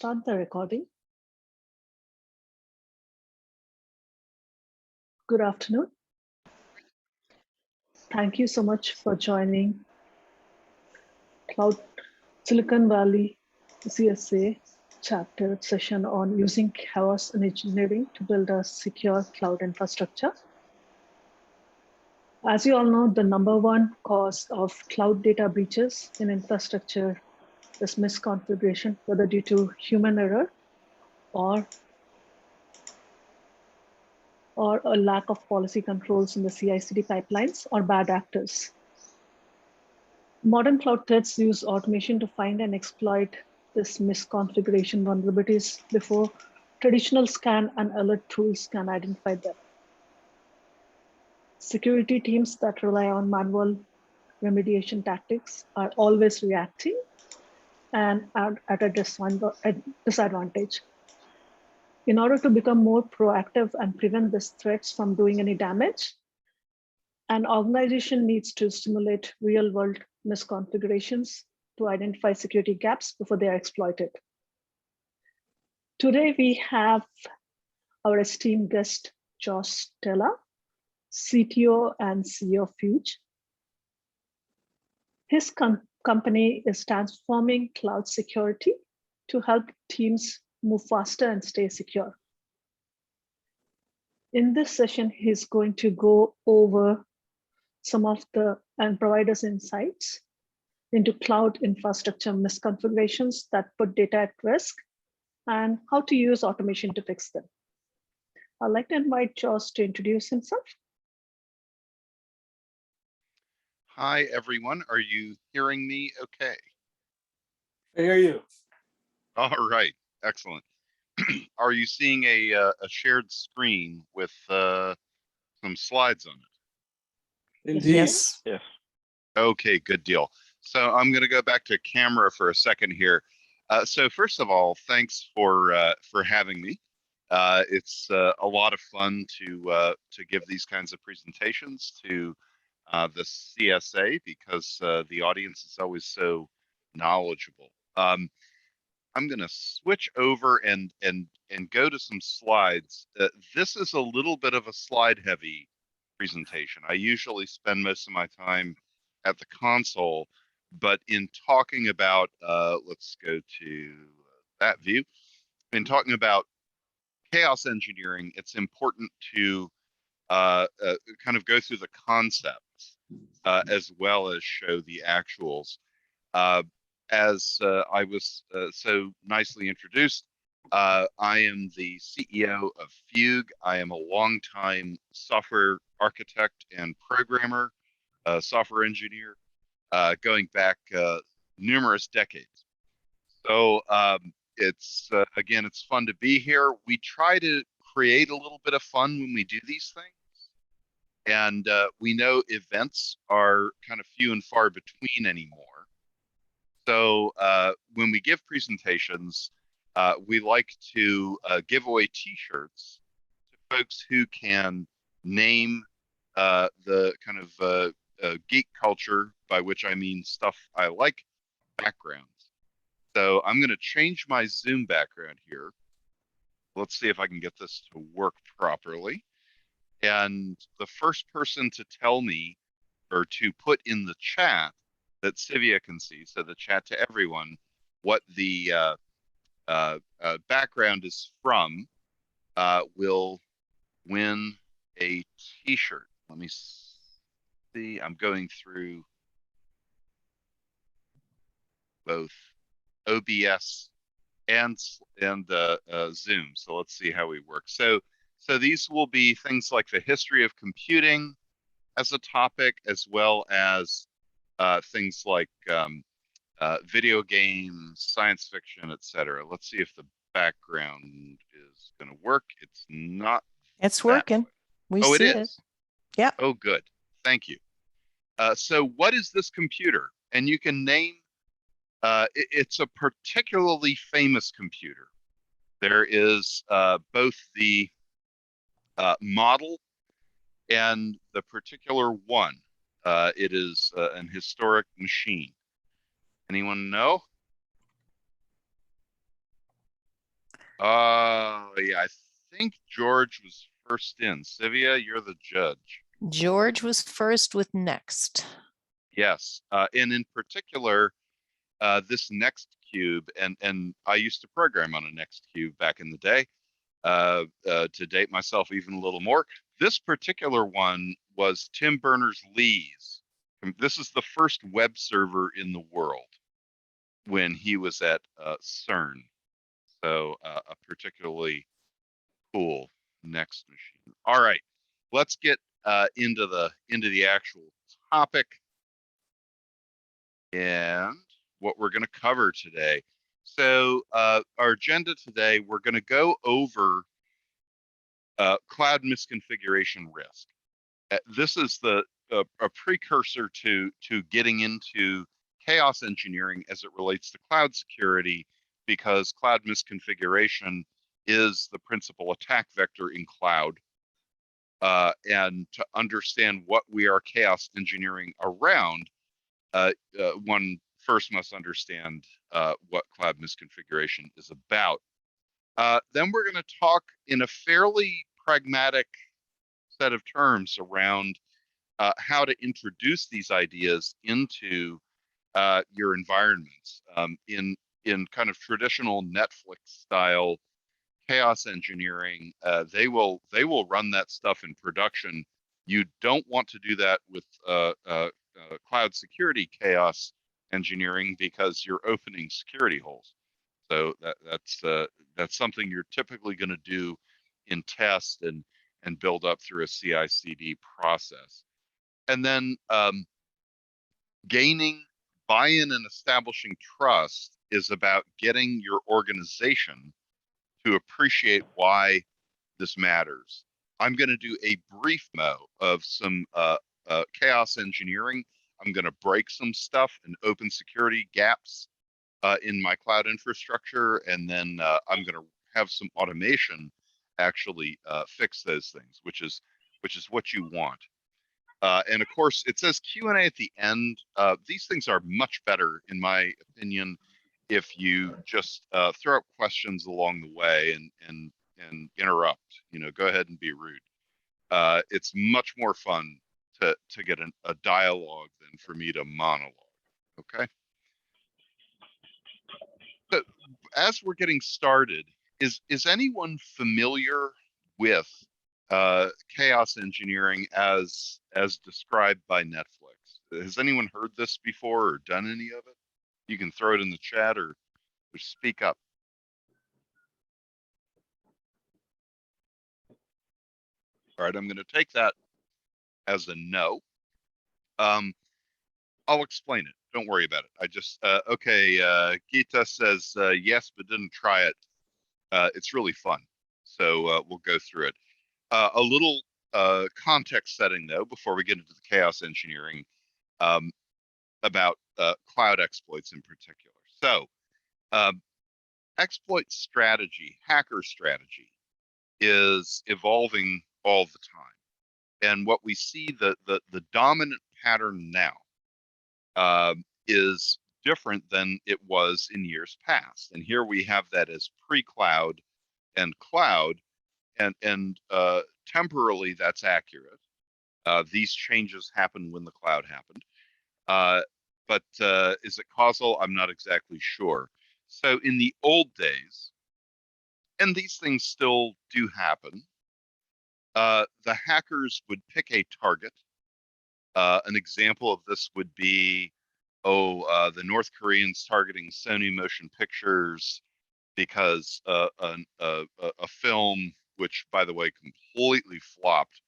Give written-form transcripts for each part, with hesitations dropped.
Start the recording. Good afternoon. Thank you so much for joining Cloud Silicon Valley CSA chapter session on using chaos and engineering to build a secure cloud infrastructure. As you all know, the number one cause of cloud data breaches in infrastructure is misconfiguration, whether due to human error or a lack of policy controls in the CI/CD pipelines or bad actors. Modern cloud threats use automation to find and exploit this misconfiguration vulnerabilities before traditional scan and alert tools can identify them. Security teams that rely on manual remediation tactics are always reacting and are at a disadvantage. In order to become more proactive and prevent these threats from doing any damage, an organization needs to simulate real-world misconfigurations to identify security gaps before they are exploited. Today, we have our esteemed guest, Josh Stella, CTO and CEO of Fuge. His company is transforming cloud security to help teams move faster and stay secure. In this session, he's going to go over some of and provide us insights into cloud infrastructure misconfigurations that put data at risk and how to use automation to fix them. I'd like to invite Josh to introduce himself. Hi, everyone. Are you hearing me okay? I hear you. All right. Excellent. Are you seeing a shared screen with some slides on it? Indeed. Yes. Yes. Okay, good deal. So I'm going to go back to camera for a second here. So first of all, thanks for having me. It's a lot of fun to give these kinds of presentations to the CSA because the audience is always so knowledgeable. I'm going to switch over and go to some slides. This is a little bit of a slide-heavy presentation. I usually spend most of my time at the console, but in talking about, let's go to that view. In talking about chaos engineering, it's important to kind of go through the concepts as well as show the actuals. As I was so nicely introduced, I am the CEO of Fugue. I am a longtime software architect and programmer, software engineer, going back numerous decades. So it's again, it's fun to be here. We try to create a little bit of fun when we do these things. And we know events are kind of few and far between anymore. So when we give presentations, we like to give away t-shirts to folks who can name the kind of geek culture, by which I mean stuff I like, backgrounds. So I'm going to change my Zoom background here. Let's see if I can get this to work properly. And the first person to tell me or to put in the chat that Sivia can see, so the chat to everyone, what the background is from, will win a t-shirt. Let me see. I'm going through both OBS and Zoom. So let's see how we work. So these will be things like the history of computing as a topic, as well as things like video games, science fiction, etc. Let's see if the background is going to work. It's not. It's working. We see it. Yeah. Oh, good. Thank you. So what is this computer? And you can name, it's a particularly famous computer. There is both the model and the particular one. It is an historic machine. Anyone know? Yeah, I think George was first in. Sivia, you're the judge. George was first with next. Yes, and in particular, this next cube, and I used to program on a next cube back in the day. To date myself even a little more, this particular one was Tim Berners-Lee's. This is the first web server in the world when he was at CERN. So a particularly cool next machine. All right, let's get into the actual topic and what we're going to cover today. So our agenda today, we're going to go over cloud misconfiguration risk. This is a precursor to getting into chaos engineering as it relates to cloud security, because cloud misconfiguration is the principal attack vector in cloud. And to understand what we are chaos engineering around, one first must understand what cloud misconfiguration is about. Then we're going to talk in a fairly pragmatic set of terms around how to introduce these ideas into your environments in kind of traditional Netflix style chaos engineering. They will run that stuff in production. You don't want to do that with cloud security chaos engineering, because you're opening security holes. So that's something you're typically going to do in test and build up through a CI/CD process. And then gaining buy-in and establishing trust is about getting your organization to appreciate why this matters. I'm going to do a brief demo of some chaos engineering. I'm going to break some stuff and open security gaps in my cloud infrastructure, and then I'm going to have some automation actually fix those things, which is what you want. And of course, it says Q&A at the end. These things are much better, in my opinion, if you just throw up questions along the way and interrupt. Go ahead and be rude. It's much more fun to get a dialogue than for me to monologue. Okay. So as we're getting started, is anyone familiar with chaos engineering as described by Netflix? Has anyone heard this before or done any of it? You can throw it in the chat or speak up. All right, I'm going to take that as a no. I'll explain it. Don't worry about it. I just okay. Gita says yes, but didn't try it. It's really fun, so we'll go through it. A little context setting, though, before we get into the chaos engineering about cloud exploits in particular. So, exploit strategy, hacker strategy, is evolving all the time, and what we see the dominant pattern now is different than it was in years past. And here we have that as pre-cloud and cloud, and temporarily that's accurate. These changes happen when the cloud happened. But is it causal? I'm not exactly sure. So in the old days, and these things still do happen, the hackers would pick a target. An example of this would be, the North Koreans targeting Sony Motion Pictures because a film, which, by the way, completely flopped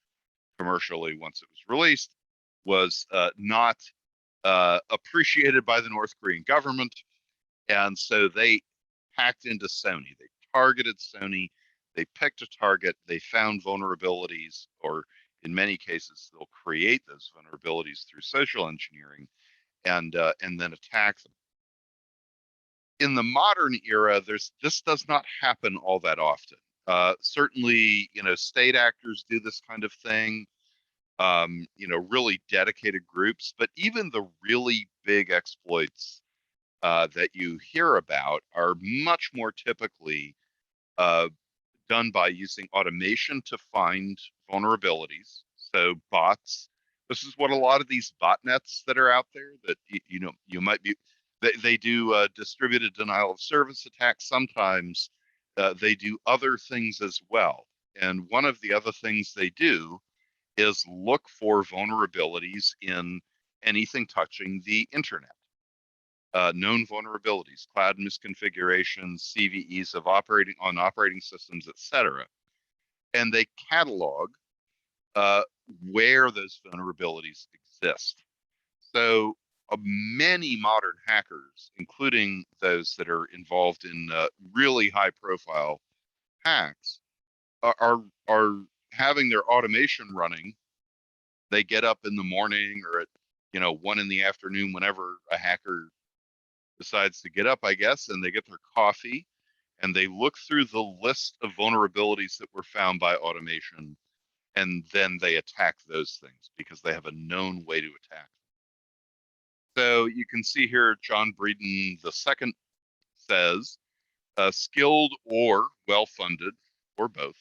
commercially once it was released, was not appreciated by the North Korean government. And so they hacked into Sony. They targeted Sony. They picked a target. They found vulnerabilities, or in many cases, they'll create those vulnerabilities through social engineering and then attack them. In the modern era, this does not happen all that often. Certainly, state actors do this kind of thing. Really dedicated groups, but even the really big exploits that you hear about are much more typically uh, done by using automation to find vulnerabilities. So bots. This is what a lot of these botnets that are out there that you might be. They do distributed denial of service attacks. Sometimes they do other things as well. And one of the other things they do is look for vulnerabilities in anything touching the internet. Known vulnerabilities, cloud misconfigurations, CVEs of operating systems, etc. And they catalog where those vulnerabilities exist. So many modern hackers, including those that are involved in really high-profile hacks, are having their automation running. They get up in the morning or at 1 in the afternoon, whenever a hacker decides to get up, I guess, and they get their coffee and they look through the list of vulnerabilities that were found by automation, and then they attack those things because they have a known way to attack. So you can see here, John Breeden II says, skilled or well-funded, or both,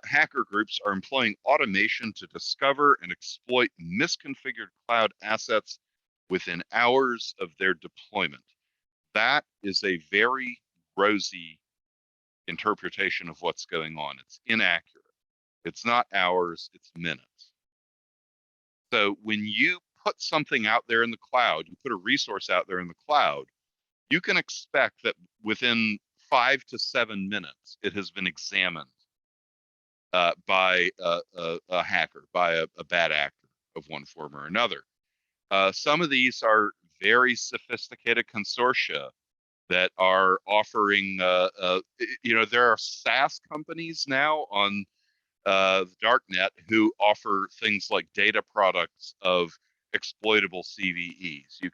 hacker groups are employing automation to discover and exploit misconfigured cloud assets within hours of their deployment. That is a very rosy interpretation of what's going on. It's inaccurate. It's not hours, it's minutes. So when you put something out there in the cloud, you put a resource out there in the cloud, you can expect that within 5 to 7 minutes, it has been examined by a hacker, by a bad actor of one form or another. Some of these are very sophisticated consortia that are offering, there are SaaS companies now on the darknet who offer things like data products of exploitable CVEs. You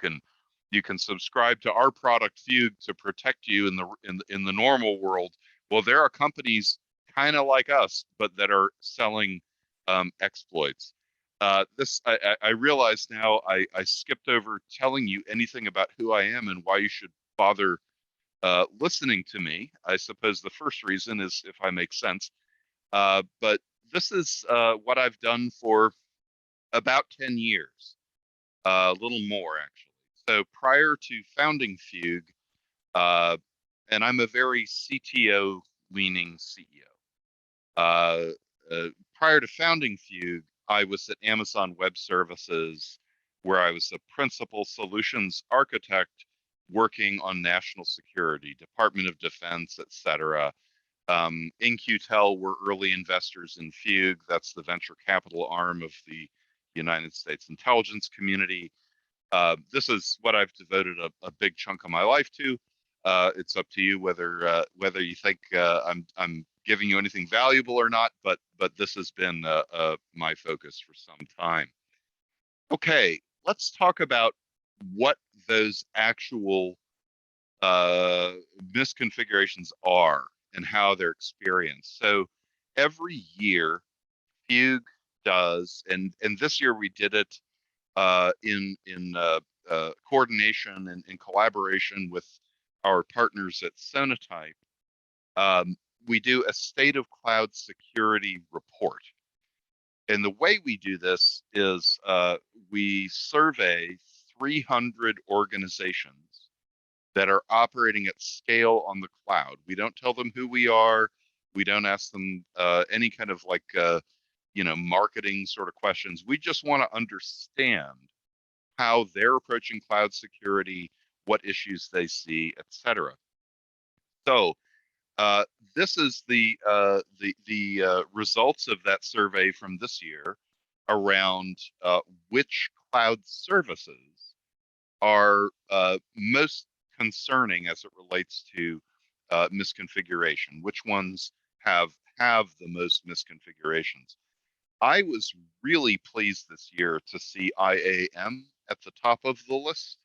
can subscribe to our product Fugue to protect you in the normal world. Well, there are companies kind of like us, but that are selling exploits. I realize now I skipped over telling you anything about who I am and why you should bother listening to me. I suppose the first reason is if I make sense. But this is what I've done for about 10 years, a little more actually. So prior to founding Fugue, and I'm a very CTO leaning CEO. Prior to founding Fugue, I was at Amazon Web Services, where I was a principal solutions architect working on national security, Department of Defense, etc. In-Q-Tel were early investors in Fugue. That's the venture capital arm of the United States intelligence community. This is what I've devoted a big chunk of my life to. It's up to you whether you think I'm giving you anything valuable or not, but this has been my focus for some time. Okay, let's talk about what those actual misconfigurations are and how they're experienced. So every year, Fugue does, and this year we did it in coordination and in collaboration with our partners at Sonatype. We do a state of cloud security report. And the way we do this is we survey 300 organizations that are operating at scale on the cloud. We don't tell them who we are. We don't ask them any kind of marketing sort of questions. We just want to understand how they're approaching cloud security, what issues they see, etc. So this is the results of that survey from this year around which cloud services are most concerning as it relates to misconfiguration, which ones have the most misconfigurations. I was really pleased this year to see IAM at the top of the list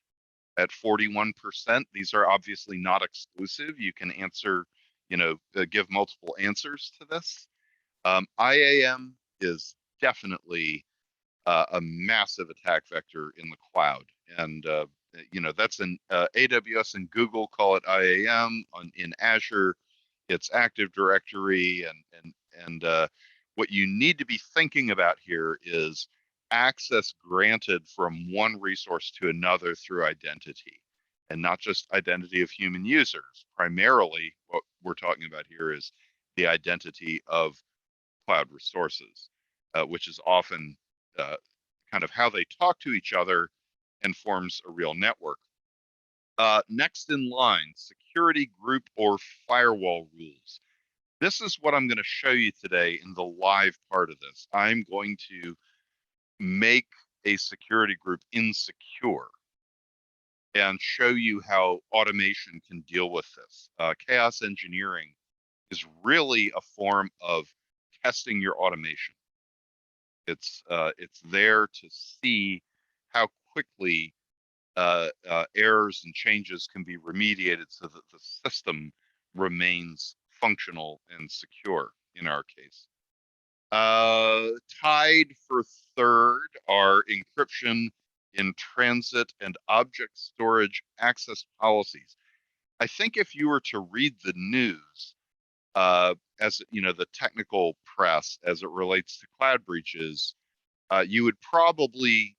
at 41%. These are obviously not exclusive. You can answer, give multiple answers to this. IAM is definitely a massive attack vector in the cloud. And, that's in AWS and Google call it IAM. In Azure, its Active Directory, and what you need to be thinking about here is access granted from one resource to another through identity, and not just identity of human users. Primarily, what we're talking about here is the identity of cloud resources, which is often kind of how they talk to each other and forms a real network. Next in line, security group or firewall rules. This is what I'm going to show you today in the live part of this. I'm going to make a security group insecure and show you how automation can deal with this. Chaos engineering is really a form of testing your automation. It's there to see how quickly errors and changes can be remediated so that the system remains functional and secure in our case. Tied for third are encryption in transit and object storage access policies. I think if you were to read the news, as you know, the technical press as it relates to cloud breaches, you would probably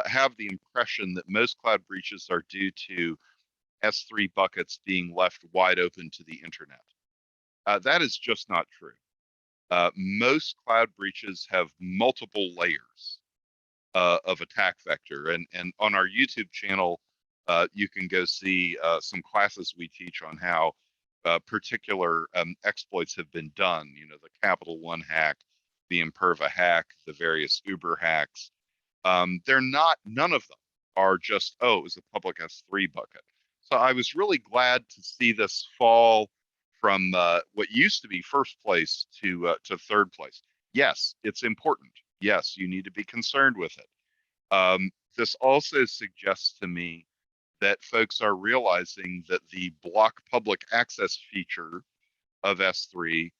have the impression that most cloud breaches are due to S3 buckets being left wide open to the internet. That is just not true. Most cloud breaches have multiple layers of attack vector, and on our YouTube channel, you can go see some classes we teach on how particular exploits have been done. You know, the Capital One hack, the Imperva hack, the various Uber hacks. They're not, none of them are just, oh, it was a public S3 bucket. So I was really glad to see this fall from what used to be first place to third place. Yes, it's important. Yes, you need to be concerned with it. This also suggests to me that folks are realizing that the block public access feature of S3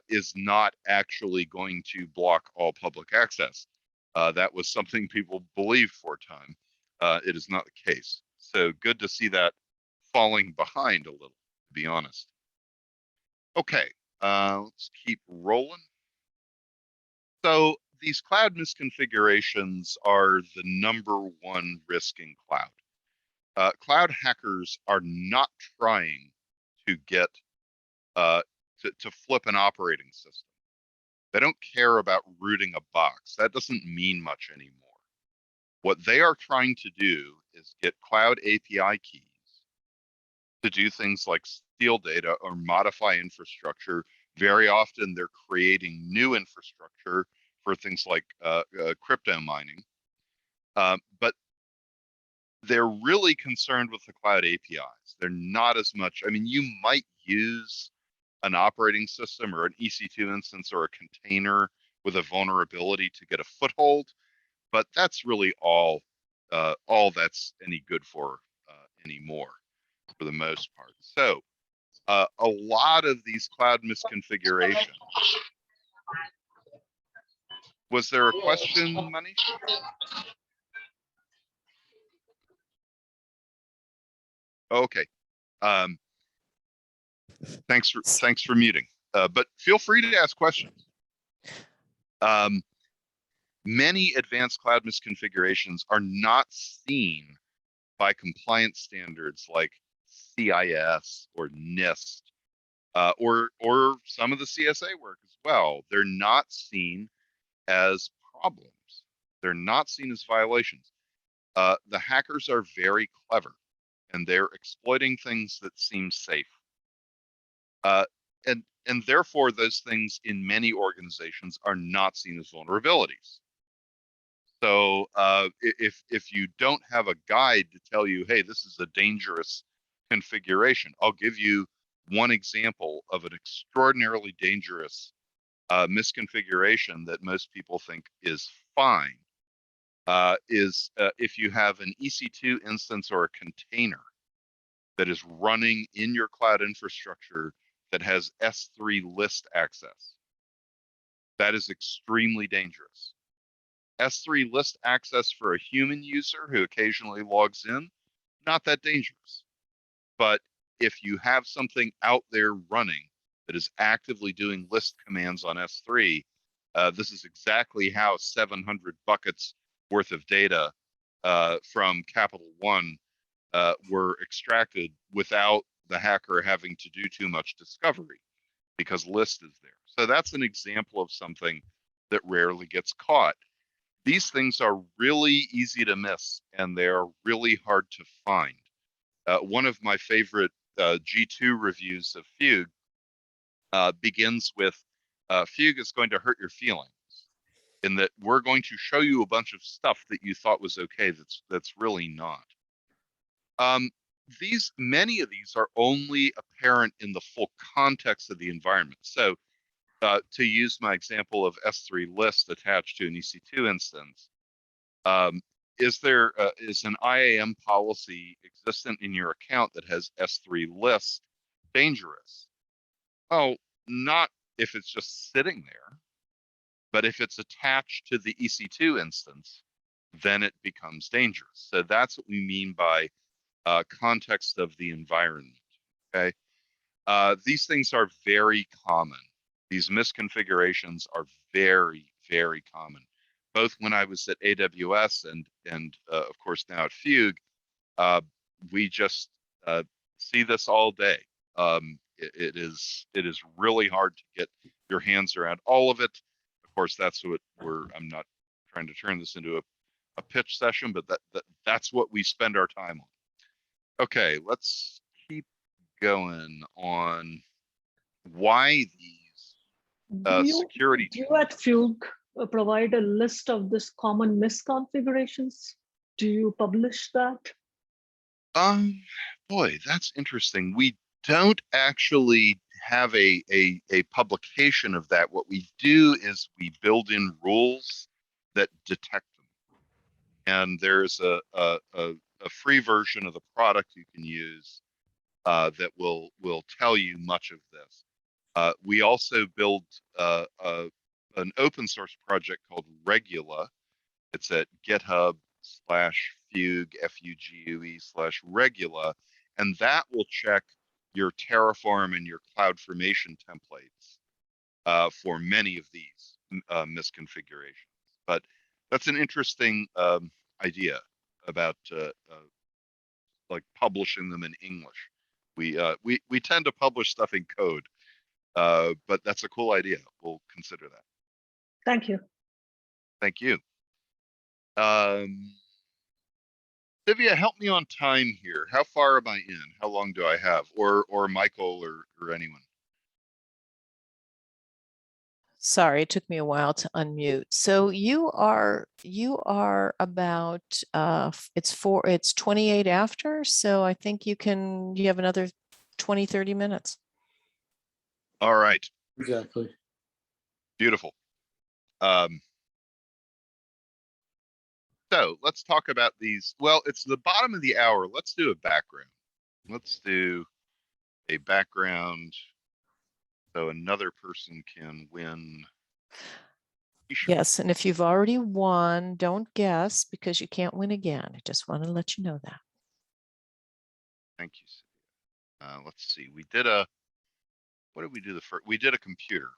is not actually going to block all public access. That was something people believed for a time. It is not the case. So good to see that falling behind a little, to be honest. Okay, let's keep rolling. So these cloud misconfigurations are the #1 risk in cloud. Cloud hackers are not trying to get to flip an operating system. They don't care about rooting a box. That doesn't mean much anymore. What they are trying to do is get cloud API keys to do things like steal data or modify infrastructure. Very often they're creating new infrastructure for things like crypto mining. But they're really concerned with the cloud APIs. They're not as much, I mean, you might use an operating system or an EC2 instance or a container with a vulnerability to get a foothold, but that's really all that's any good for anymore, for the most part. So a lot of these cloud misconfigurations. Was there a question, Manish? Okay. Thanks for muting. But feel free to ask questions. Many advanced cloud misconfigurations are not seen by compliance standards like CIS or NIST, or some of the CSA work as well. They're not seen as problems. They're not seen as violations. The hackers are very clever, and they're exploiting things that seem safe. And therefore, those things in many organizations are not seen as vulnerabilities. So if you don't have a guide to tell you, hey, this is a dangerous configuration, I'll give you one example of an extraordinarily dangerous misconfiguration that most people think is fine. If you have an EC2 instance or a container that is running in your cloud infrastructure that has S3 list access, that is extremely dangerous. S3 list access for a human user who occasionally logs in, not that dangerous. But if you have something out there running that is actively doing list commands on S3, this is exactly how 700 buckets worth of data from Capital One were extracted without the hacker having to do too much discovery, because list is there. So that's an example of something that rarely gets caught. These things are really easy to miss, and they're really hard to find. One of my favorite G2 reviews of Fugue begins with, Fugue is going to hurt your feelings, in that we're going to show you a bunch of stuff that you thought was okay that's really not. Many of these are only apparent in the full context of the environment. So to use my example of S3 list attached to an EC2 instance, is an IAM policy existent in your account that has S3 list dangerous? Oh, not if it's just sitting there, but if it's attached to the EC2 instance, then it becomes dangerous. So that's what we mean by context of the environment. Okay, these things are very common. These misconfigurations are very, very common. Both when I was at AWS and of course now at Fugue, we just see this all day. It is really hard to get your hands around all of it. Of course, that's what I'm not trying to turn this into a pitch session, but that's what we spend our time on. Okay, let's keep going on why these security. Do you at Fugue provide a list of this common misconfigurations? Do you publish that? Boy, that's interesting. We don't actually have a publication of that. What we do is we build in rules that detect them. And there's a free version of the product you can use that will tell you much of this. We also build an open source project called Regula. It's at GitHub/Fugue, FUGUE/Regula, and that will check your Terraform and your CloudFormation templates for many of these misconfigurations. But that's an interesting idea about like publishing them in English. We tend to publish stuff in code, but that's a cool idea. We'll consider that. Thank you. Thank you. Sivia, help me on time here. How far am I in? How long do I have? Or Michael or anyone? Sorry, it took me a while to unmute. So you are about it's 28 after, so I think you have another 20-30 minutes. All right. Exactly. Beautiful. So let's talk about these. Well, it's the bottom of the hour. Let's do a background. Let's do a background so another person can win. Yes, and if you've already won, don't guess because you can't win again. I just want to let you know that. Thank you. Let's see. What did we do the first? We did a computer.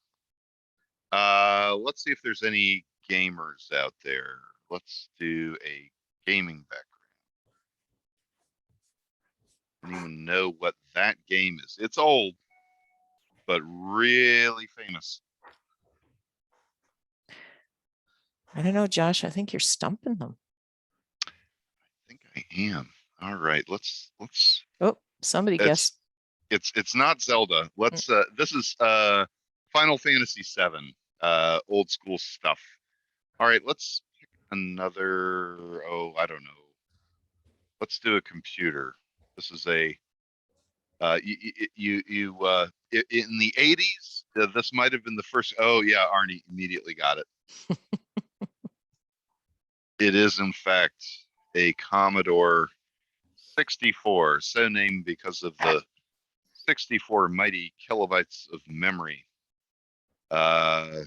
Let's see if there's any gamers out there. Let's do a gaming background. Anyone know what that game is? It's old, but really famous. I don't know, Josh. I think you're stumping them. I think I am. All right, let's. Oh, somebody guessed. It's not Zelda. Let's. This is Final Fantasy VII. Old school stuff. All right, let's pick another. Oh, I don't know. Let's do a computer. This is a. In the 80s, this might have been the first. Oh yeah, Arnie immediately got it. It is in fact a Commodore 64, so named because of the 64 mighty kilobytes of memory. So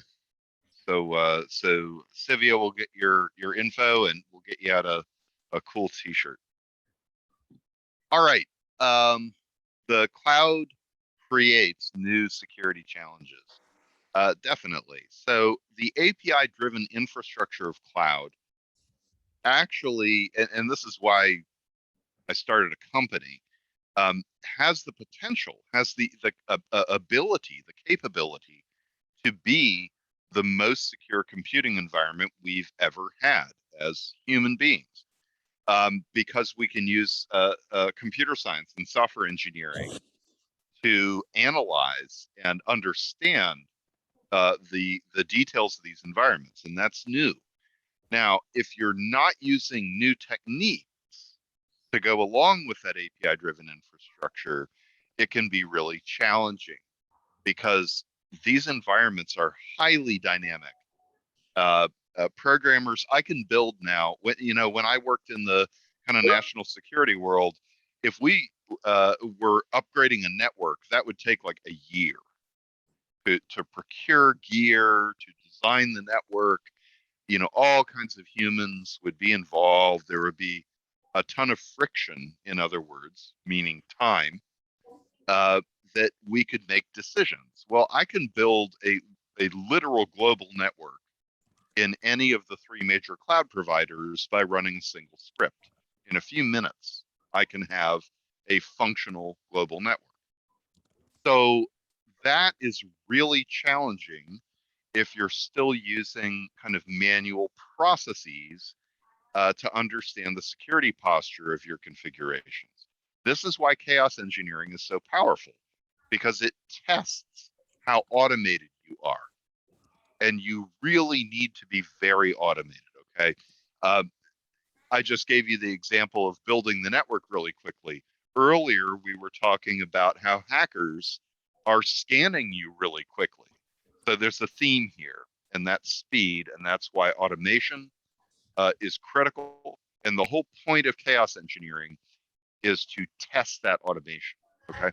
Sivia will get your info and we'll get you out a cool t-shirt. All right. The cloud creates new security challenges. Definitely. So the API-driven infrastructure of cloud actually, and this is why I started a company, has the potential, has the ability, the capability to be the most secure computing environment we've ever had as human beings, because we can use computer science and software engineering to analyze and understand the details of these environments, and that's new. Now, if you're not using new techniques to go along with that API-driven infrastructure, it can be really challenging because these environments are highly dynamic. Programmers, I can build now. When I worked in the kind of national security world, if we were upgrading a network, that would take like a year to procure gear, to design the network. All kinds of humans would be involved. There would be a ton of friction, in other words, meaning time, that we could make decisions. Well, I can build a literal global network in any of the three major cloud providers by running a single script. In a few minutes, I can have a functional global network. So that is really challenging if you're still using kind of manual processes to understand the security posture of your configurations. This is why chaos engineering is so powerful, because it tests how automated you are. And you really need to be very automated, okay? I just gave you the example of building the network really quickly. Earlier, we were talking about how hackers are scanning you really quickly. So there's a theme here, and that's speed, and that's why automation is critical. And the whole point of chaos engineering is to test that automation, okay?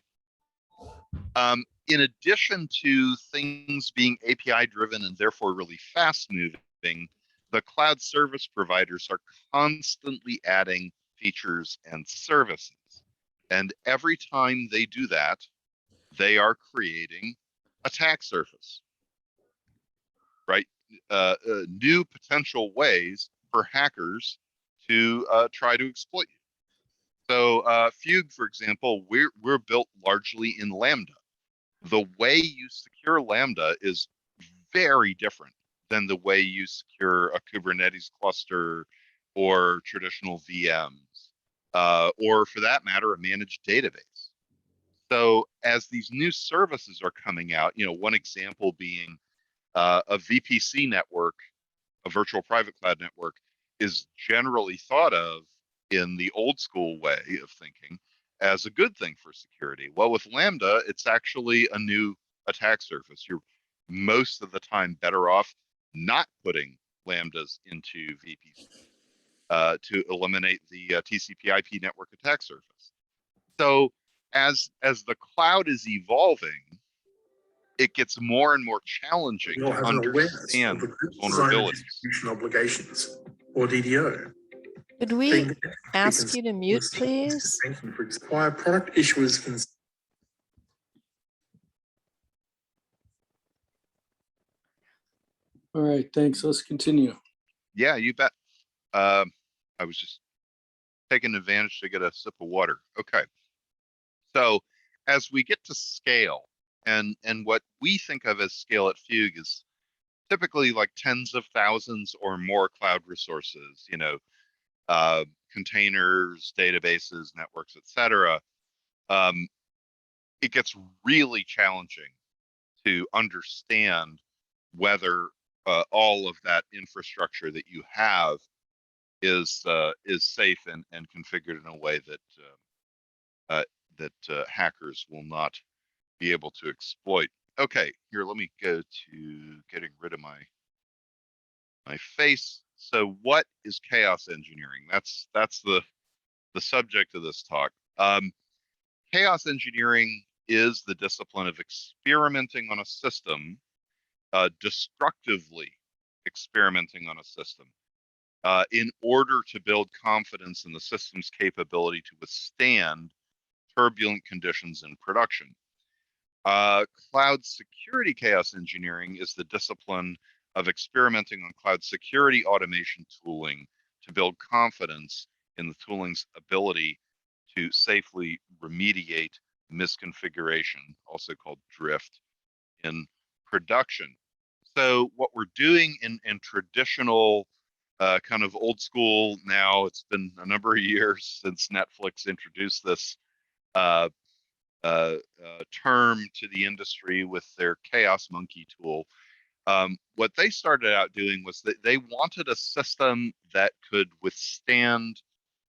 In addition to things being API driven and therefore really fast moving, the cloud service providers are constantly adding features and services. And every time they do that, they are creating attack surface, right? New potential ways for hackers to try to exploit you. So Fugue, for example, we're built largely in Lambda. The way you secure Lambda is very different than the way you secure a Kubernetes cluster or traditional VMs, or for that matter, a managed database. So as these new services are coming out, one example being a VPC network, a virtual private cloud network, is generally thought of in the old school way of thinking as a good thing for security. Well, with Lambda, it's actually a new attack surface. You're most of the time better off not putting Lambdas into VPC to eliminate the TCP/IP network attack surface. So as the cloud is evolving, it gets more and more challenging Not to have an awareness of understand the group's design and vulnerabilities. distribution obligations, or DDO. Could we ask you to mute, please? Why product issuers can. All right, thanks. Let's continue. Yeah, you bet. I was just taking advantage to get a sip of water. Okay. So as we get to scale, and what we think of as scale at Fugue is typically like tens of thousands or more cloud resources, containers, databases, networks, etc. It gets really challenging to understand whether all of that infrastructure that you have is safe and configured in a way that hackers will not be able to exploit. Okay, here, let me go to getting rid of my face. So what is chaos engineering? That's the subject of this talk. Chaos engineering is the discipline of experimenting on a system, destructively experimenting on a system, in order to build confidence in the system's capability to withstand turbulent conditions in production. Cloud security chaos engineering is the discipline of experimenting on cloud security automation tooling to build confidence in the tooling's ability to safely remediate misconfiguration, also called drift, in production. So what we're doing in traditional kind of old school, now it's been a number of years since Netflix introduced this term to the industry with their Chaos Monkey tool. What they started out doing was that they wanted a system that could withstand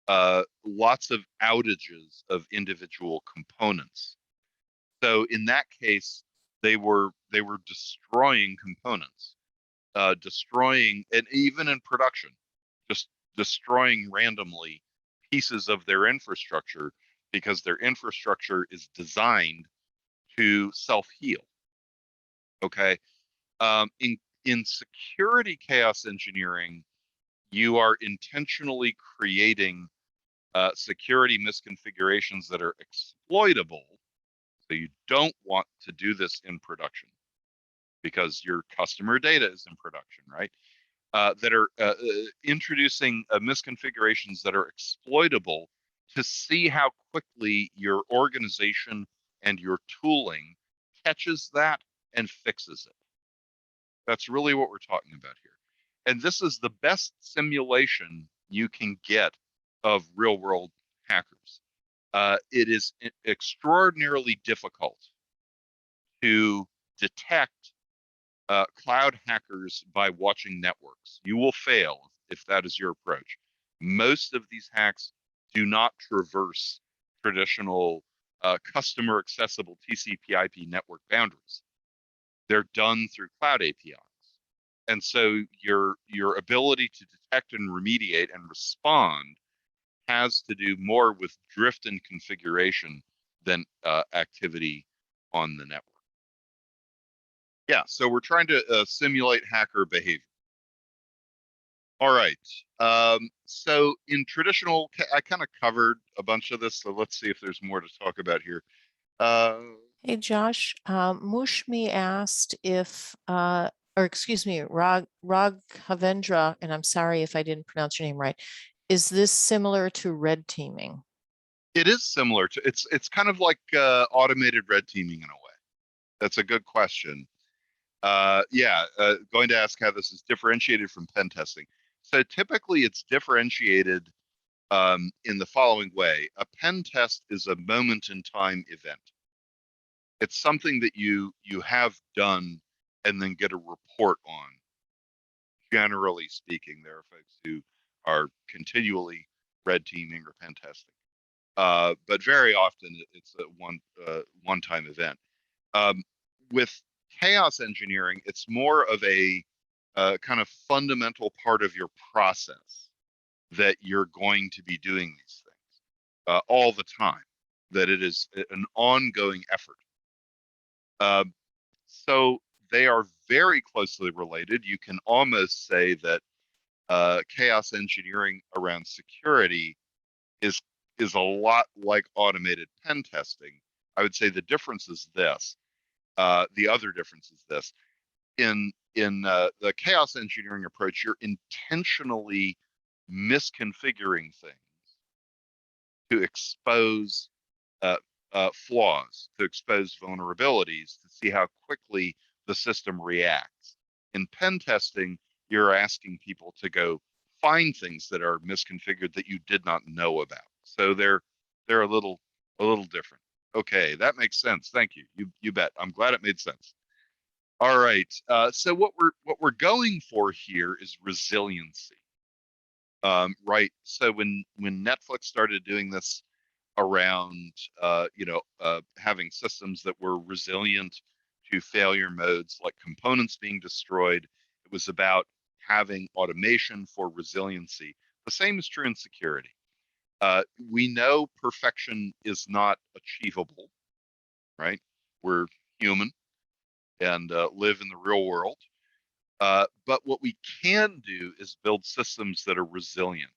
lots of outages of individual components. So in that case, they were destroying components, destroying, and even in production, just destroying randomly pieces of their infrastructure because their infrastructure is designed to self-heal. Okay. In security chaos engineering, you are intentionally creating security misconfigurations that are exploitable. So you don't want to do this in production because your customer data is in production, right? That are introducing misconfigurations that are exploitable to see how quickly your organization and your tooling catches that and fixes it. That's really what we're talking about here. And this is the best simulation you can get of real world hackers. It is extraordinarily difficult to detect cloud hackers by watching networks. You will fail if that is your approach. Most of these hacks do not traverse traditional customer accessible TCP/IP network boundaries. They're done through cloud APIs. And so your ability to detect and remediate and respond has to do more with drift and configuration than activity on the network. Yeah, so we're trying to simulate hacker behavior. All right. So in traditional, I kind of covered a bunch of this, so let's see if there's more to talk about here. Hey, Josh, Mushmi asked if, or excuse me, Raghavendra, and I'm sorry if I didn't pronounce your name right. Is this similar to red teaming? It is similar to, it's kind of like automated red teaming in a way. That's a good question. Going to ask how this is differentiated from pen testing. So typically it's differentiated in the following way. A pen test is a moment in time event. It's something that you have done and then get a report on. Generally speaking, there are folks who are continually red teaming or pen testing. But very often it's a one-time event. With chaos engineering, it's more of a kind of fundamental part of your process that you're going to be doing these things all the time, that it is an ongoing effort. So they are very closely related. You can almost say that chaos engineering around security is a lot like automated pen testing. I would say the difference is this. The other difference is this. In the chaos engineering approach, you're intentionally misconfiguring things to expose flaws, to expose vulnerabilities, to see how quickly the system reacts. In pen testing, you're asking people to go find things that are misconfigured that you did not know about. So they're a little different. Okay, that makes sense. Thank you. You bet. I'm glad it made sense. All right. So what we're going for here is resiliency. Right. So when Netflix started doing this around having systems that were resilient to failure modes like components being destroyed, it was about having automation for resiliency. The same is true in security. We know perfection is not achievable, right? We're human and live in the real world. But what we can do is build systems that are resilient,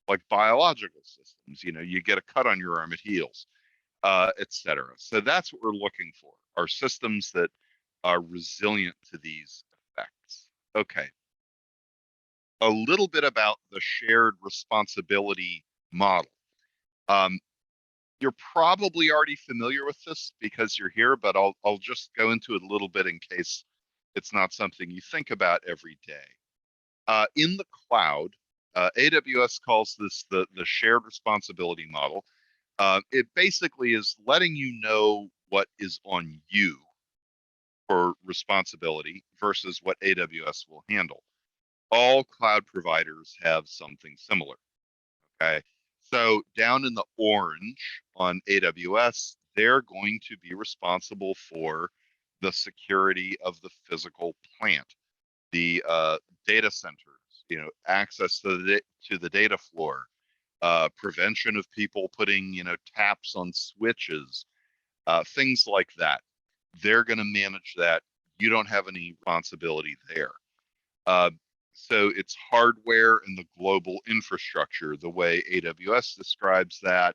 like biological systems. You know, you get a cut on your arm, it heals, etc. So that's what we're looking for. are systems that are resilient to these effects. Okay. A little bit about the shared responsibility model. You're probably already familiar with this because you're here, but I'll just go into it a little bit in case it's not something you think about every day. In the cloud, AWS calls this the shared responsibility model. It basically is letting you know what is on you for responsibility versus what AWS will handle. All cloud providers have something similar. Okay. So down in the orange on AWS, they're going to be responsible for the security of the physical plant, the data centers, access to the data floor, prevention of people putting, taps on switches, things like that. They're going to manage that. You don't have any responsibility there. So it's hardware and the global infrastructure. The way AWS describes that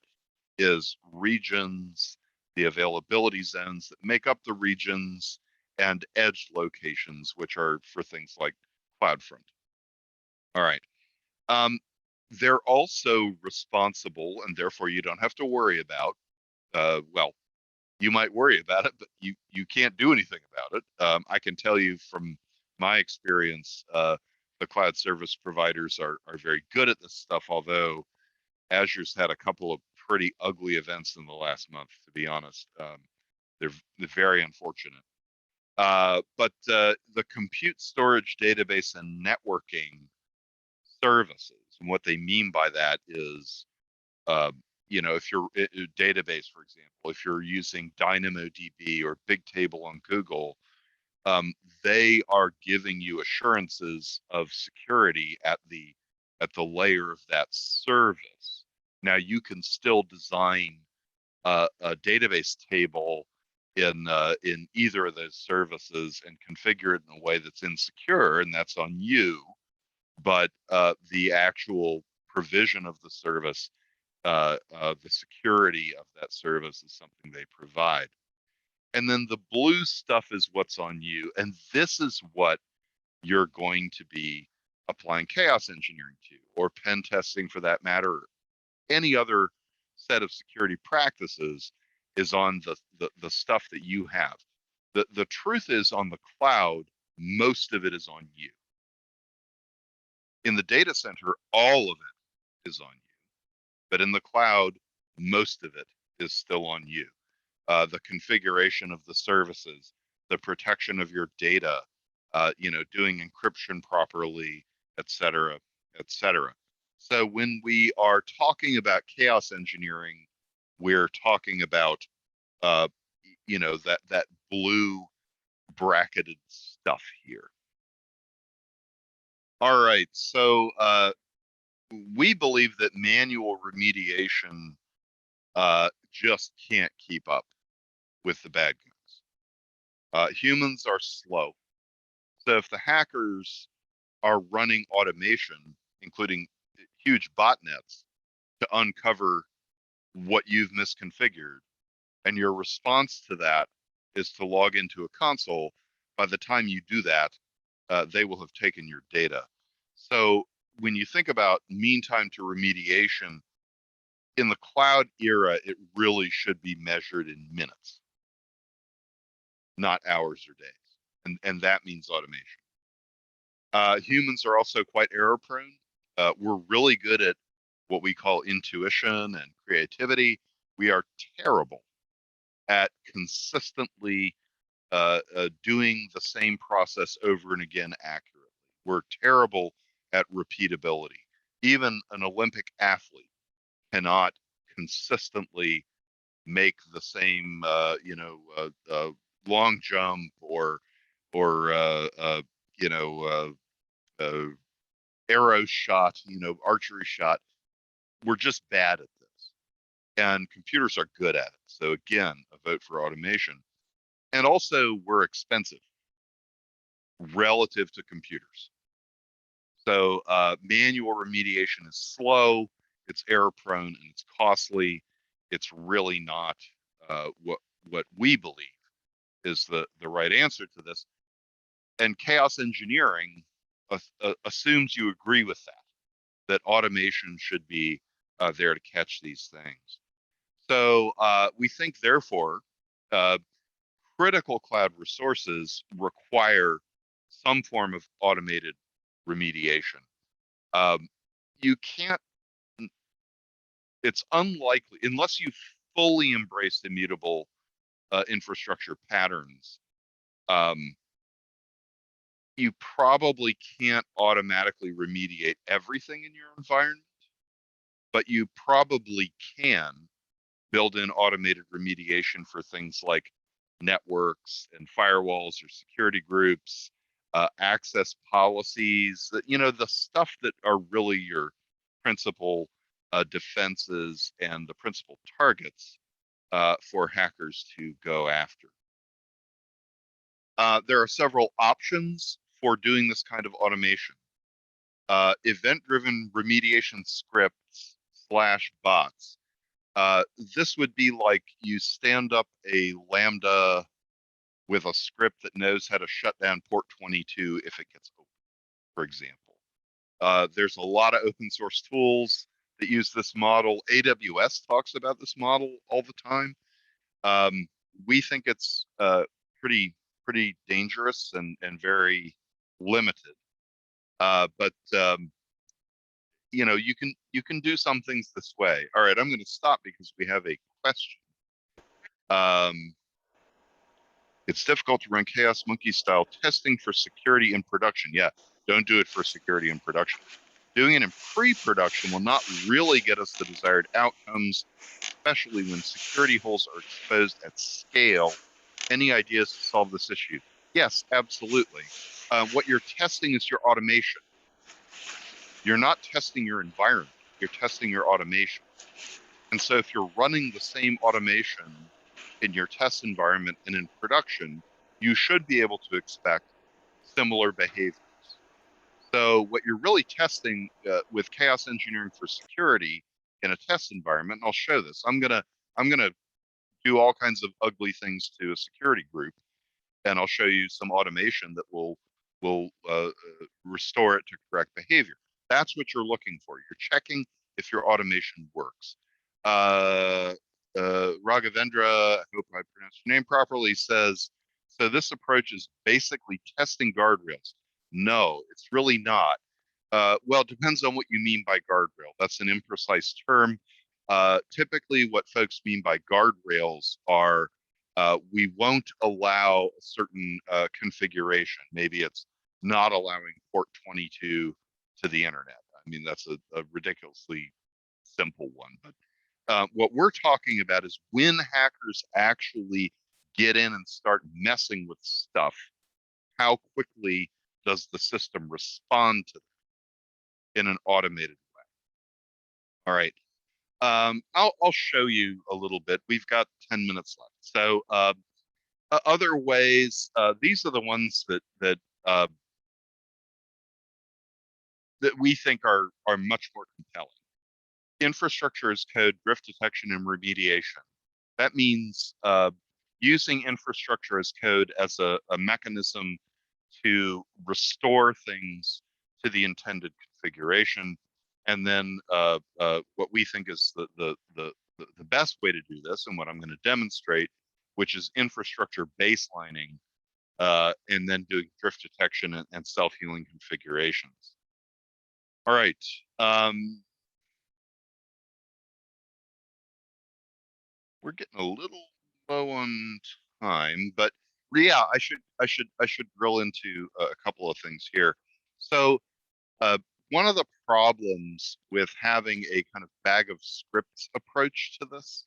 is regions, the availability zones that make up the regions, and edge locations, which are for things like CloudFront. All right. They're also responsible, and therefore you don't have to worry about, well, you might worry about it, but you can't do anything about it. I can tell you from my experience, the cloud service providers are very good at this stuff, although Azure's had a couple of pretty ugly events in the last month, to be honest. They're very unfortunate. But the compute, storage, database, and networking services, and what they mean by that is, if you're a database, for example, if you're using DynamoDB or Bigtable on Google, they are giving you assurances of security at the layer of that service. Now you can still design a database table in either of those services and configure it in a way that's insecure, and that's on you. But the actual provision of the service, the security of that service is something they provide. And then the blue stuff is what's on you. And this is what you're going to be applying chaos engineering to, or pen testing for that matter, or any other set of security practices is on the stuff that you have. The truth is, on the cloud, most of it is on you. In the data center, all of it is on you. But in the cloud, most of it is still on you. The configuration of the services, the protection of your data, doing encryption properly, et cetera, et cetera. So when we are talking about chaos engineering, we're talking about, that blue bracketed stuff here. All right, so we believe that manual remediation just can't keep up with the bad guys. Humans are slow. So if the hackers are running automation, including huge botnets, to uncover what you've misconfigured, and your response to that is to log into a console, by the time you do that, they will have taken your data. So when you think about mean time to remediation, in the cloud era, it really should be measured in minutes, not hours or days. And that means automation. Humans are also quite error prone. We're really good at what we call intuition and creativity. We are terrible at consistently doing the same process over and again accurately. We're terrible at repeatability. Even an Olympic athlete cannot consistently make the same, long jump or arrow shot, archery shot. We're just bad at this, and computers are good at it. So again, a vote for automation. And also, we're expensive relative to computers. So manual remediation is slow, it's error prone, and it's costly. It's really not what we believe is the right answer to this. And chaos engineering assumes you agree with that automation should be there to catch these things. So we think, therefore, critical cloud resources require some form of automated remediation. You can't, it's unlikely, unless you fully embrace immutable infrastructure patterns, you probably can't automatically remediate everything in your environment, but you probably can build in automated remediation for things like networks and firewalls or security groups, access policies, the stuff that are really your principal defenses and the principal targets for hackers to go after. There are several options for doing this kind of automation. Event-driven remediation scripts / bots. This would be like you stand up a Lambda with a script that knows how to shut down port 22 if it gets open, for example. There's a lot of open source tools that use this model. AWS talks about this model all the time. We think it's pretty dangerous and very limited. But you can do some things this way. All right, I'm going to stop because we have a question. It's difficult to run Chaos Monkey style testing for security in production. Yeah, don't do it for security in production. Doing it in pre-production will not really get us the desired outcomes, especially when security holes are exposed at scale. Any ideas to solve this issue? Yes, absolutely. What you're testing is your automation. You're not testing your environment, you're testing your automation. And so if you're running the same automation in your test environment and in production, you should be able to expect similar behaviors. So what you're really testing with chaos engineering for security in a test environment, and I'll show this. I'm gonna do all kinds of ugly things to a security group, and I'll show you some automation that will restore it to correct behavior. That's what you're looking for. You're checking if your automation works. Raghavendra, I hope I pronounced your name properly, says, so this approach is basically testing guardrails. No, it's really not. Well, it depends on what you mean by guardrail. That's an imprecise term. Typically, what folks mean by guardrails are we won't allow a certain configuration. Maybe it's not allowing port 22 to the internet. I mean, that's a ridiculously simple one. But what we're talking about is when hackers actually get in and start messing with stuff, how quickly does the system respond to them in an automated way? All right. I'll show you a little bit. We've got 10 minutes left. So other ways, these are the ones that we think are much more compelling. Infrastructure as code, drift detection, and remediation. That means using infrastructure as code as a mechanism to restore things to the intended configuration. And then what we think is the best way to do this, and what I'm going to demonstrate, which is infrastructure baselining, and then doing drift detection and self-healing configurations. All right. We're getting a little low on time, but yeah, I should drill into a couple of things here. So one of the problems with having a kind of bag of scripts approach to this,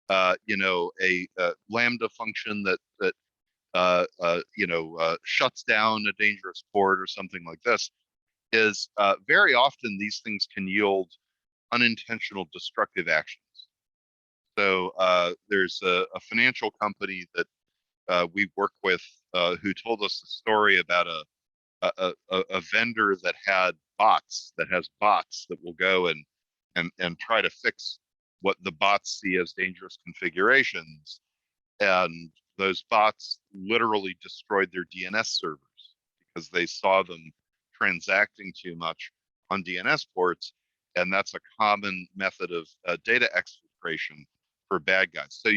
a Lambda function that shuts down a dangerous port or something like this, is very often these things can yield unintentional destructive actions. So there's a financial company that we work with who told us a story about a vendor that has bots that will go and try to fix what the bots see as dangerous configurations. And those bots literally destroyed their DNS servers because they saw them transacting too much on DNS ports, and that's a common method of data exfiltration for bad guys. So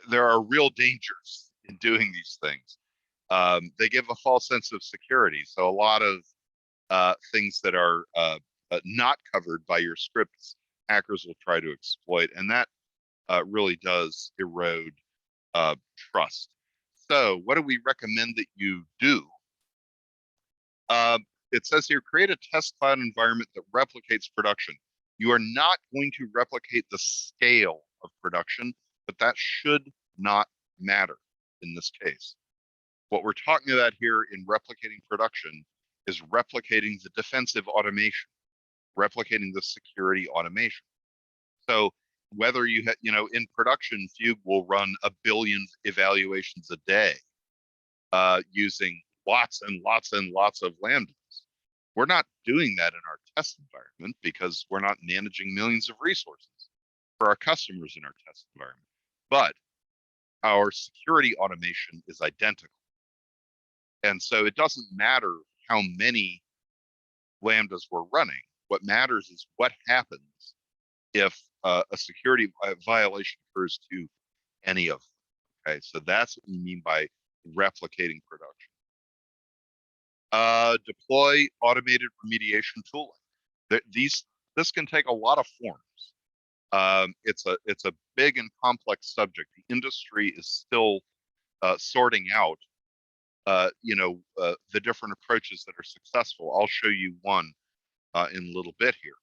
there are real dangers in doing these things. They give a false sense of security. So a lot of things that are not covered by your scripts, hackers will try to exploit, and that really does erode trust. So what do we recommend that you do? It says here, create a test cloud environment that replicates production. You are not going to replicate the scale of production, but that should not matter in this case. What we're talking about here in replicating production is replicating the defensive automation, replicating the security automation. So whether you have, in production, Fugue will run 1 billion evaluations a day using lots and lots and lots of lambdas. We're not doing that in our test environment because we're not managing millions of resources for our customers in our test environment. But our security automation is identical. And so it doesn't matter how many lambdas we're running. What matters is what happens if a security violation occurs to any of them. Okay, so that's what we mean by replicating production. Deploy automated remediation tooling. This can take a lot of forms. It's a big and complex subject. The industry is still sorting out the different approaches that are successful. I'll show you one in a little bit here.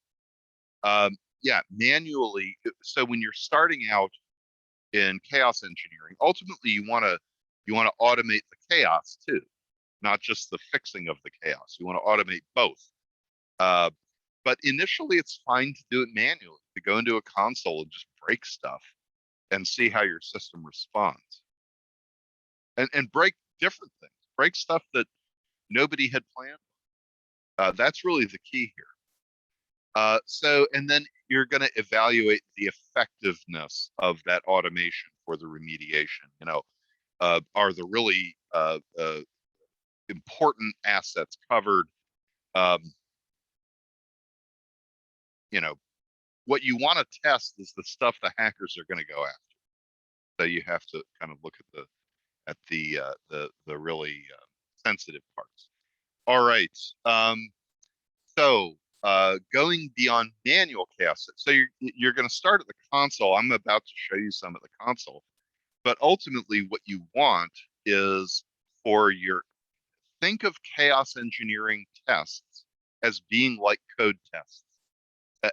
Yeah, manually. So when you're starting out in chaos engineering, ultimately you want to automate the chaos too, not just the fixing of the chaos. You want to automate both. But initially, it's fine to do it manually, to go into a console and just break stuff and see how your system responds. And break different things, break stuff that nobody had planned. That's really the key here. And then you're going to evaluate the effectiveness of that automation for the remediation. Are the really important assets covered? What you want to test is the stuff the hackers are going to go after. So you have to kind of look at the really sensitive parts. All right. So going beyond manual chaos. So you're going to start at the console. I'm about to show you some at the console, but ultimately what you want is think of chaos engineering tests as being like code tests,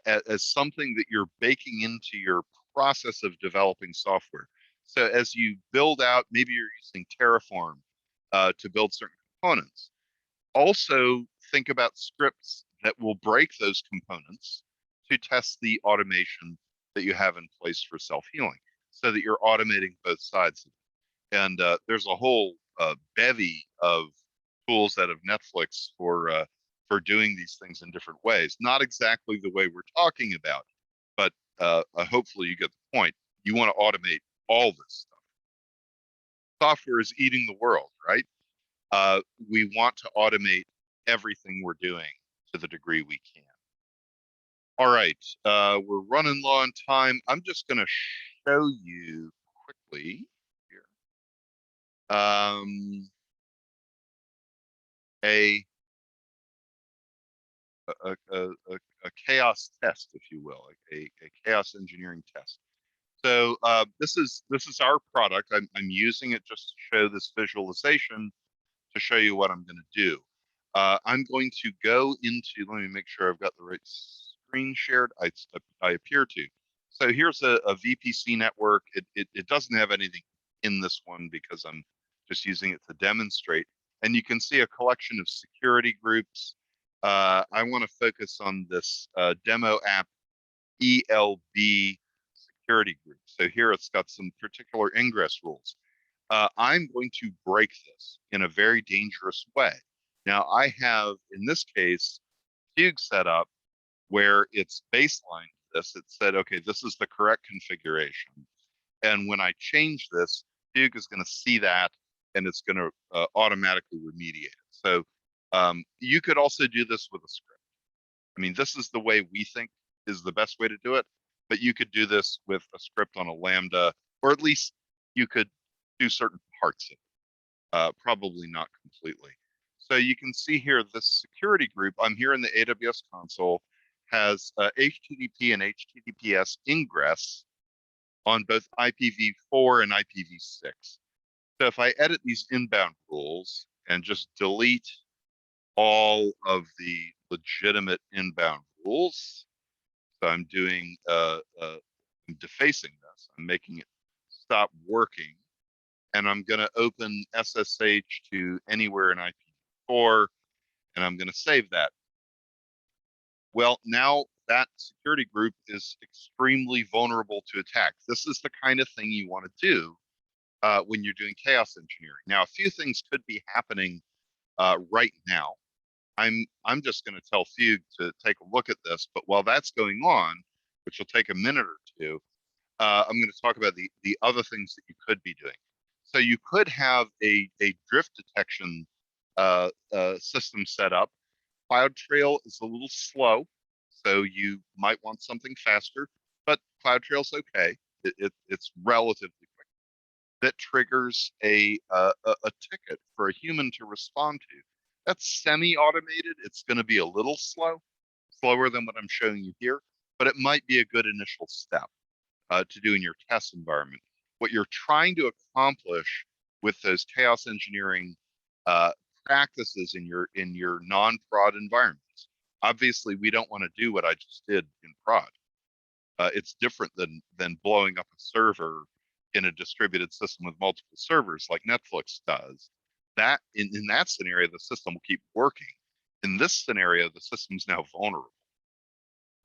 as something that you're baking into your process of developing software. So as you build out, maybe you're using Terraform to build certain components. Also think about scripts that will break those components to test the automation that you have in place for self-healing, so that you're automating both sides. And there's a whole bevy of tools out of Netflix for doing these things in different ways. Not exactly the way we're talking about, but hopefully you get the point. You want to automate all this stuff. Software is eating the world, right? We want to automate everything we're doing to the degree we can. All right, we're running low on time. I'm just going to show you quickly here a chaos test, if you will, a chaos engineering test. So this is our product. I'm using it just to show this visualization, to show you what I'm going to do. I'm going to go into, let me make sure I've got the right screen shared. I appear to. So here's a VPC network. It doesn't have anything in this one because I'm just using it to demonstrate. And you can see a collection of security groups. I want to focus on this demo app ELB security group. So here it's got some particular ingress rules. I'm going to break this in a very dangerous way. Now I have, in this case, Fugue set up where it's baseline this. It said, okay, this is the correct configuration. And when I change this, Fugue is going to see that, and it's going to automatically remediate it. So you could also do this with a script. I mean, this is the way we think is the best way to do it, but you could do this with a script on a Lambda, or at least you could do certain parts of it, probably not completely. So you can see here, this security group, I'm here in the AWS console, has HTTP and HTTPS ingress on both IPv4 and IPv6. So if I edit these inbound rules and just delete all of the legitimate inbound rules, so I'm doing, I'm defacing this, I'm making it stop working, and I'm going to open SSH to anywhere in IPv4, and I'm going to save that. Well, now that security group is extremely vulnerable to attack. This is the kind of thing you want to do when you're doing chaos engineering. Now, a few things could be happening right now. I'm just going to tell Fugue to take a look at this, but while that's going on, which will take a minute or two, I'm going to talk about the other things that you could be doing. So you could have a drift detection system set up. CloudTrail is a little slow, so you might want something faster, but CloudTrail's okay. It's relatively quick. That triggers a ticket for a human to respond to. That's semi-automated. It's going to be a little slower than what I'm showing you here, but it might be a good initial step to do in your test environment. What you're trying to accomplish with those chaos engineering practices in your non-prod environments. Obviously, we don't want to do what I just did in prod. It's different than blowing up a server in a distributed system with multiple servers like Netflix does. That in that scenario, the system will keep working. In this scenario, the system's now vulnerable,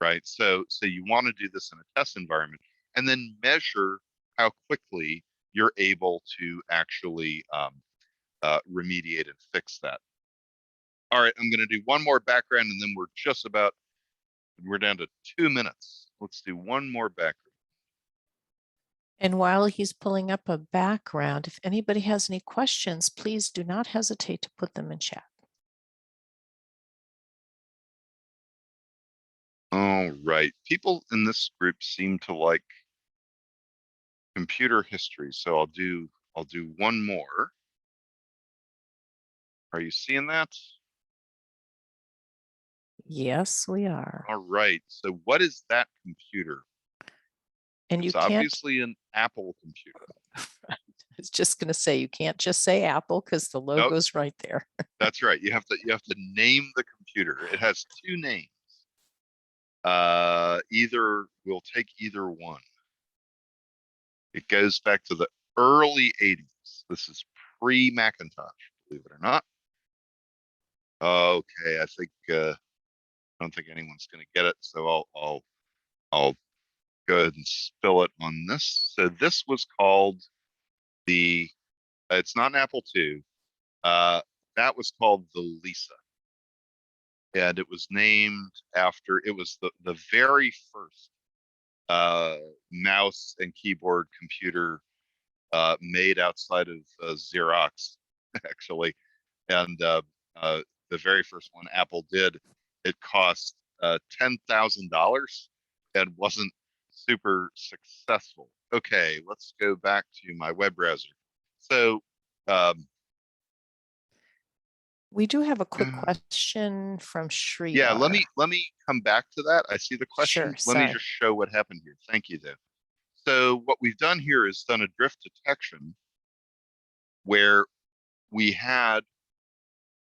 right? So you want to do this in a test environment, and then measure how quickly you're able to actually remediate and fix that. All right, I'm going to do one more background, and then we're down to 2 minutes. Let's do one more background. And while he's pulling up a background, if anybody has any questions, please do not hesitate to put them in chat. All right, people in this group seem to like computer history, so I'll do one more. Are you seeing that? Yes, we are. All right, so what is that computer? And It's you can't, obviously an Apple computer. I was just going to say, you can't just say Apple because the logo's right there. That's right. You have to name the computer. It has 2 names. We'll take either one. It goes back to the early 80s. This is pre-Macintosh, believe it or not. Okay, I don't think anyone's going to get it, so I'll go ahead and spill it on this. So this was called it's not an Apple II. That was called the Lisa. And it was named after, it was the very first mouse and keyboard computer made outside of Xerox, actually. And the very first one Apple did, it cost $10,000 and wasn't super successful. Okay, let's go back to my web browser. So We do have a quick question from Sri. yeah, let me come back to that. I see the question. Sure, Let me sorry. just show what happened here. Thank you, though. So what we've done here is done a drift detection where we had,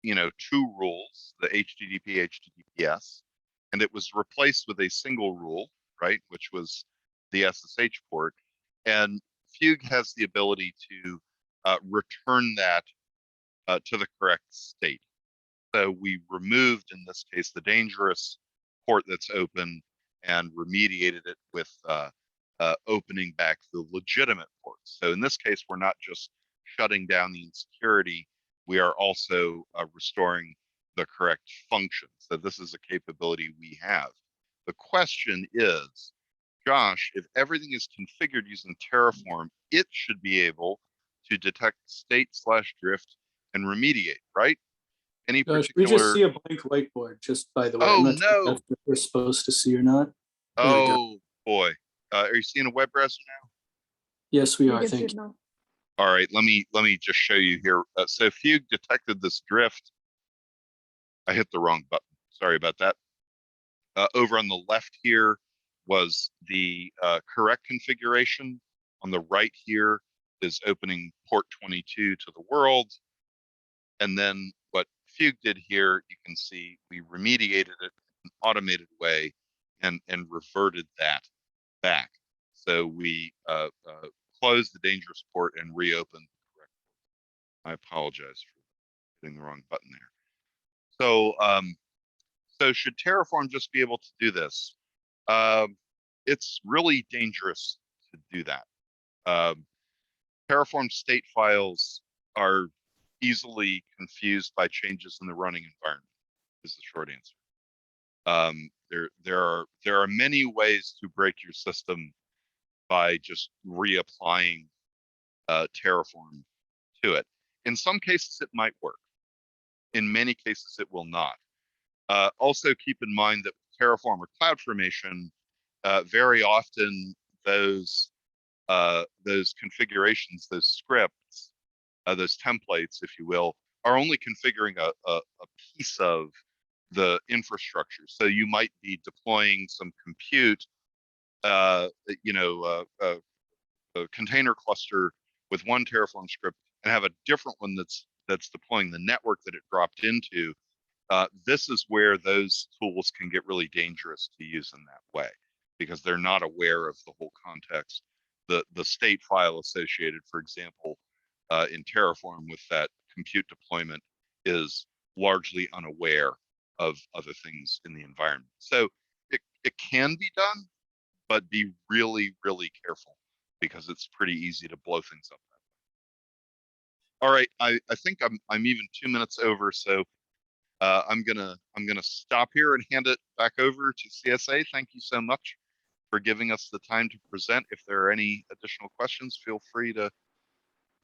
2 rules, the HTTP, HTTPS, and it was replaced with a single rule, right, which was the SSH port. And Fugue has the ability to return that to the correct state. So we removed, in this case, the dangerous port that's open and remediated it with opening back the legitimate ports. So in this case, we're not just shutting down the insecurity, we are also restoring the correct function. So this is a capability we have. The question is, Josh, if everything is configured using Terraform, it should be able to detect state/drift and remediate, right? Any Josh, we just particular? see a blank whiteboard, just by the way. Oh, I'm not sure if no. that's what we're supposed to see or not. There we go. Oh boy. Are you seeing a web browser now? Yes, we You are. can see Thank it you. now. All right, let me just show you here. So Fugue detected this drift. I hit the wrong button. Sorry about that. Over on the left here was the correct configuration. On the right here is opening port 22 to the world. And then what Fugue did here, you can see we remediated it in an automated way and reverted that back. So we closed the dangerous port and reopened the correct port. I apologize for hitting the wrong button there. So so should Terraform just be able to do this? It's really dangerous to do that. Terraform state files are easily confused by changes in the running environment, is the short answer. There are many ways to break your system by just reapplying Terraform to it. In some cases, it might work. In many cases, it will not. Also, keep in mind that with Terraform or CloudFormation, very often those configurations, those scripts, those templates, if you will, are only configuring a piece of the infrastructure. So you might be deploying some compute, a container cluster with one Terraform script and have a different one that's deploying the network that it dropped into. This is where those tools can get really dangerous to use in that way, because they're not aware of the whole context. The state file associated, for example, in Terraform with that compute deployment is largely unaware of other things in the environment. So it can be done, but be really, really careful, because it's pretty easy to blow things up that way. All right, I think I'm even 2 minutes over, so I'm gonna stop here and hand it back over to CSA. Thank you so much for giving us the time to present. If there are any additional questions, feel free to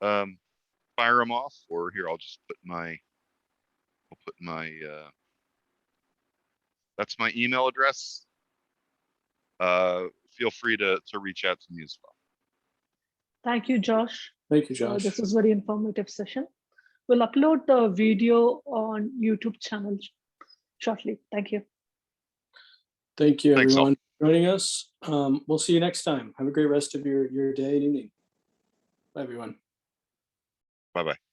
fire them off. Or here, I'll just put my that's my email address. Feel free to reach out to me as well. Thank you, Josh. Thank you, Josh. This was a very informative session. We'll upload the video on YouTube channel shortly. Thank you. Thank you, Thanks all. everyone, for joining us. We'll see you next time. Have a great rest of your day and evening. Bye, everyone. Bye-bye.